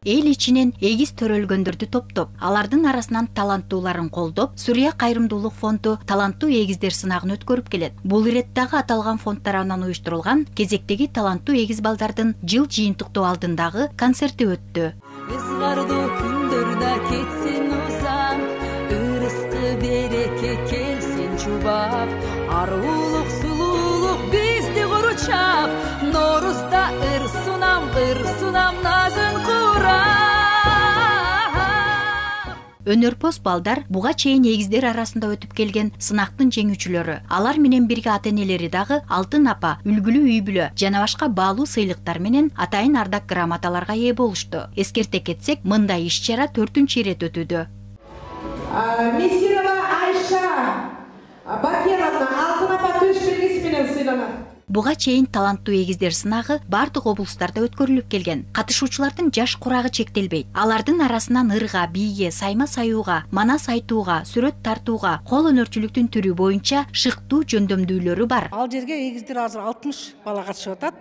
эл ичинен эгиз төрөлгөндөрдү топтоп, алардын арасынан таланттууларын колдоп, Сүрия кайрымдуулук фонду таланттуу эгиздер сынагын өткөрүп келет. Бул иреттагы аталган фонд тарабынан уюштурулган кезектеги таланттуу эгиз балдардын жыл жыйынтыктоо алдындагы концерти өттү. Арулук сулуулук бизди куручап, Норузда ыр сунам назын курап. Өнөрпоз балдар буга чейин эгиздер арасында өтүп келген сынактын жеңүүчүлөрү. Алар менен бирге ата-энелери дагы алтын апа, үлгүлүү үй бүлө жана башка баалуу сыйлыктар менен атайын ардак грамоталарга ээ болушту. Эскерте кетсек, мындай иш-чара 4-чү ирет өтүүдө. Мессирова Айша Бакеровна алтын апа төш белгиси менен сыйланат. Буга чейин таланттуу эгиздер сынагы бардык облустарда өткөрүлүп келген. Катышуучулардын жаш курагы чектелбейт. Алардын арасынан ырга, бийге, сайма саюуга, манас айтууга, сүрөт тартууга, кол өнөрчүлүктүн түрү боюнча шыктуу жөндөмдүүлөрү бар. Ал жерге эгиздер азыр 60 бала катышып атат.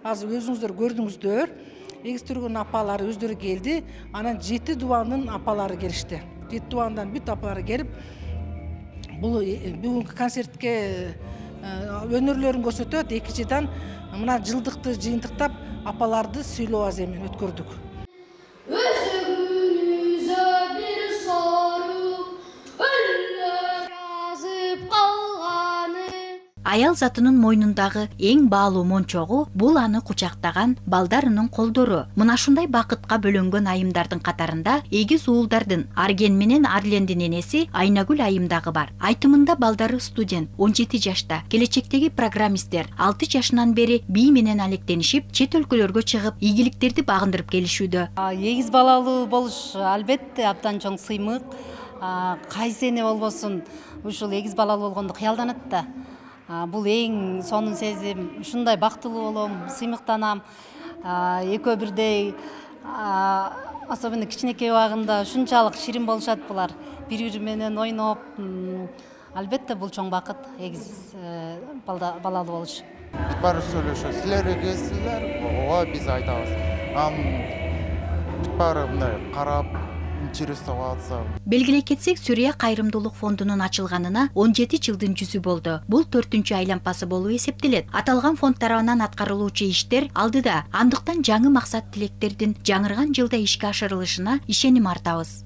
Азыр өзүңүздөр көрдүңүздөр. Эгиз түргөн апалары өздөрү келди. Анан 7 дубандын апалары келишти. 7 дубандан бүт апалары келип, бул бүгүнкү концертке өнөрлөрүн көрсөтөт. Экинчиден мына жылдыкты жыйынтыктап апаларды сүйлөө аземин өткөрдүк. Аял затынын мойнундагы эң баалуу мончогу бул аны кучактаган балдарынын колдору. Мына ушундай бакытка бөлөнгөн айымдардын катарында эгиз уулдардын Арген менен Арлендин энеси Айнагүл айым дагы бар. Айтымында балдары студент, 17 жашта, келечектеги программисттер 6 жашынан бери бий менен алектенишип, чет өлкөлөргө чыгып, ийгиликтерди багындырып келишүүдө. Эгиз балалуу болуш албетте абдан чоң сыймык. Кайсы эне болбосун ушул эгиз балалуу болгондо кыялданат да. Бул эң сонун сезим. Ушундай бактылуу болом, сыймыктанам. Экөө бирдей, особенно кичинекей убагында ушунчалык ширин болушат булар. Бири-бири менен ойноп, албетте бул чоң бакыт эгиз балалуу болуш. Баары сүйлөшөт. Силер эгизсиздер, ооба биз айтабыз. Баары мындай карап Белгилей кетсек, Сүрия кайрымдуулук фондунун ачылганына 17 жылдын жүзү болду. Бул 4-чү айлампасы болуп эсептелет. Аталган фонд тарабынан аткарылуучу иштер алдыда. Андыктан жаңы максат тилектердин жаңырган жылда ишке ашырылышына ишеним артабыз.